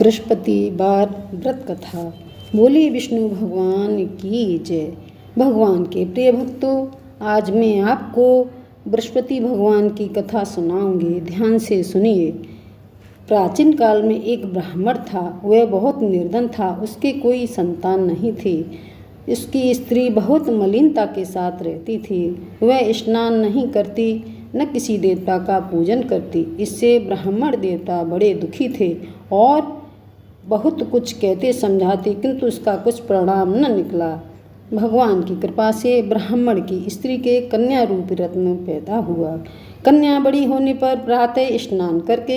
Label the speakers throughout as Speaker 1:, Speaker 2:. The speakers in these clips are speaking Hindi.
Speaker 1: बृहस्पतिवार व्रत कथा। बोली विष्णु भगवान की जय। भगवान के प्रिय भक्तों, आज मैं आपको बृहस्पति भगवान की कथा सुनाऊंगी। ध्यान से सुनिए। प्राचीन काल में एक ब्राह्मण था। वह बहुत निर्धन था। उसके कोई संतान नहीं थी। उसकी स्त्री बहुत मलिनता के साथ रहती थी। वह स्नान नहीं करती, न किसी देवता का पूजन करती। इससे ब्राह्मण देवता बड़े दुखी थे और बहुत कुछ कहते समझाते, किंतु उसका कुछ परिणाम न निकला। भगवान की कृपा से ब्राह्मण की स्त्री के कन्या रूप रत्न पैदा हुआ। कन्या बड़ी होने पर प्रातः स्नान करके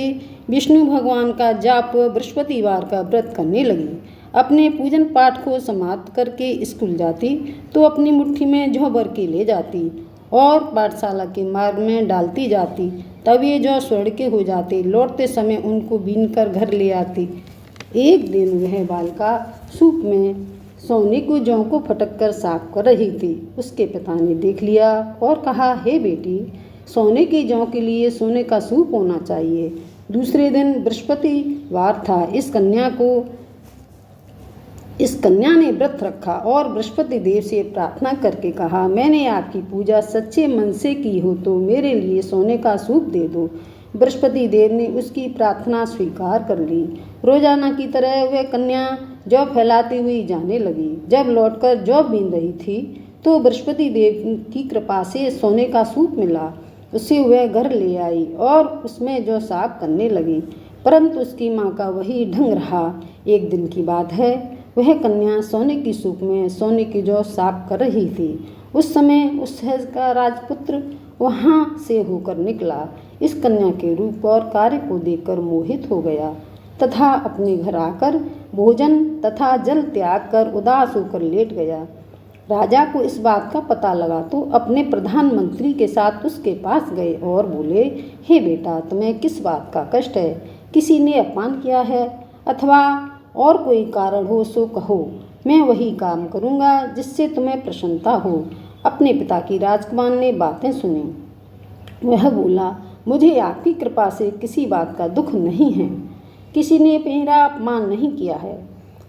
Speaker 1: विष्णु भगवान का जाप बृहस्पतिवार का व्रत करने लगी। अपने पूजन पाठ को समाप्त करके स्कूल जाती तो अपनी मुट्ठी में जौ भर के ले जाती और पाठशाला के मार्ग में डालती जाती। तब ये जौ स्वर्ण के हो जाते। लौटते समय उनको बीनकर घर ले आती। एक दिन वह बालिका सूप में सोने को जौ को फटक कर साफ कर रही थी। उसके पिता ने देख लिया और कहा, हे बेटी, सोने की जौ के लिए सोने का सूप होना चाहिए। दूसरे दिन बृहस्पतिवार था। इस कन्या ने व्रत रखा और बृहस्पति देव से प्रार्थना करके कहा, मैंने आपकी पूजा सच्चे मन से की हो तो मेरे लिए सोने का सूप दे दो। बृहस्पति देव ने उसकी प्रार्थना स्वीकार कर ली। रोजाना की तरह वह कन्या जौ फैलाती हुई जाने लगी। जब लौटकर जौ बीन रही थी तो बृहस्पति देव की कृपा से सोने का सूप मिला। उसे वह घर ले आई और उसमें जौ साफ करने लगी, परंतु उसकी माँ का वही ढंग रहा। एक दिन की बात है, वह कन्या सोने की सूप में सोने की जौ साफ कर रही थी। उस समय उस शहर का राजपुत्र वहाँ से होकर निकला। इस कन्या के रूप और कार्य को देखकर मोहित हो गया तथा अपने घर आकर भोजन तथा जल त्याग कर उदास होकर लेट गया। राजा को इस बात का पता लगा तो अपने प्रधानमंत्री के साथ उसके पास गए और बोले, हे बेटा, तुम्हें किस बात का कष्ट है? किसी ने अपमान किया है अथवा और कोई कारण हो सो कहो, मैं वही काम करूँगा जिससे तुम्हें प्रसन्नता हो। अपने पिता की राजकुमार ने बातें सुनी। वह बोला, मुझे आपकी कृपा से किसी बात का दुख नहीं है। किसी ने मेरा अपमान नहीं किया है,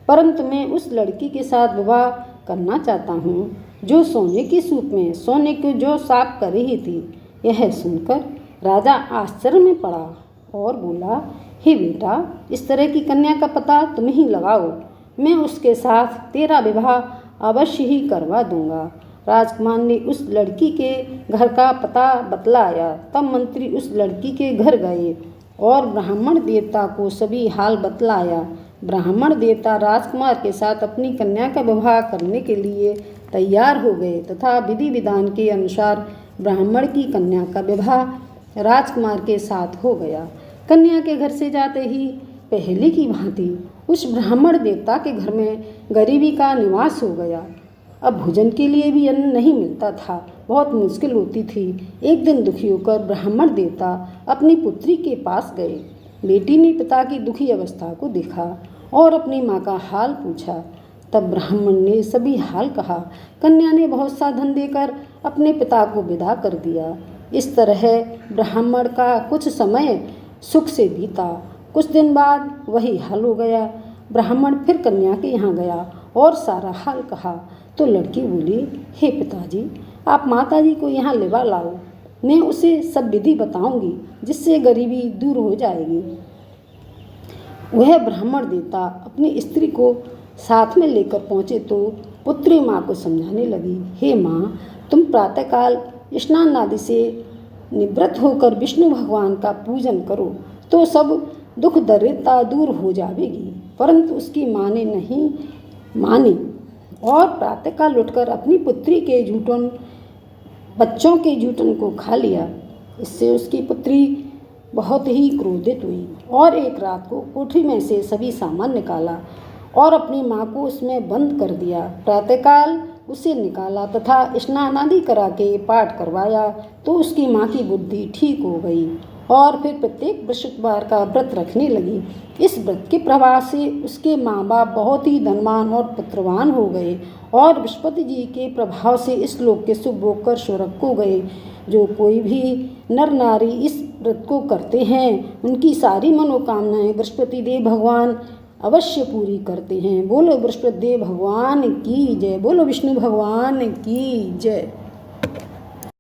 Speaker 1: परंतु मैं उस लड़की के साथ विवाह करना चाहता हूँ जो सोने की सूप में सोने की जौ साफ कर रही थी। यह सुनकर राजा आश्चर्य में पड़ा और बोला, हे बेटा, इस तरह की कन्या का पता तुम ही लगाओ। मैं उसके साथ तेरा विवाह अवश्य ही करवा दूंगा। राजकुमार ने उस लड़की के घर का पता बतलाया। तब मंत्री उस लड़की के घर गए और ब्राह्मण देवता को सभी हाल बतलाया। ब्राह्मण देवता राजकुमार के साथ अपनी कन्या का विवाह करने के लिए तैयार हो गए तथा विधि विधान के अनुसार ब्राह्मण की कन्या का विवाह राजकुमार के साथ हो गया। कन्या के घर से जाते ही पहले की भांति उस ब्राह्मण देवता के घर में गरीबी का निवास हो गया। अब भोजन के लिए भी अन्न नहीं मिलता था। बहुत मुश्किल होती थी। एक दिन दुखी होकर ब्राह्मण देवता अपनी पुत्री के पास गए। बेटी ने पिता की दुखी अवस्था को देखा और अपनी माँ का हाल पूछा। तब ब्राह्मण ने सभी हाल कहा। कन्या ने बहुत सा धन देकर अपने पिता को विदा कर दिया। इस तरह ब्राह्मण का कुछ समय सुख से बीता। कुछ दिन बाद वही हाल हो गया। ब्राह्मण फिर कन्या के यहाँ गया और सारा हाल कहा तो लड़की बोली, हे पिताजी, आप माताजी को यहाँ लेवा लाओ। मैं उसे सब विधि बताऊंगी जिससे गरीबी दूर हो जाएगी। वह ब्राह्मण देवता अपनी स्त्री को साथ में लेकर पहुँचे तो पुत्री माँ को समझाने लगी, हे माँ, तुम प्रातःकाल स्नान आदि से निवृत्त होकर विष्णु भगवान का पूजन करो तो सब दुख दरिद्रता दूर हो जाएगी। परंतु उसकी माँ ने नहीं मानी और प्रातःकाल उठकर अपनी पुत्री के बच्चों के जूठन को खा लिया। इससे उसकी पुत्री बहुत ही क्रोधित हुई और एक रात को कोठरी में से सभी सामान निकाला और अपनी माँ को उसमें बंद कर दिया। प्रातःकाल उसे निकाला तथा स्नान आदि करा के पाठ करवाया तो उसकी माँ की बुद्धि ठीक हो गई और फिर प्रत्येक बृहस्पतिवार का व्रत रखने लगी। इस व्रत के प्रभाव से उसके माँ बाप बहुत ही धनवान और पुत्रवान हो गए और बृहस्पति जी के प्रभाव से इस लोक के सुख भोग कर स्वर्ग को गए। जो कोई भी नर नारी इस व्रत को करते हैं उनकी सारी मनोकामनाएं बृहस्पति देव भगवान अवश्य पूरी करते हैं। बोलो बृहस्पति देव भगवान की जय। बोलो विष्णु भगवान की जय।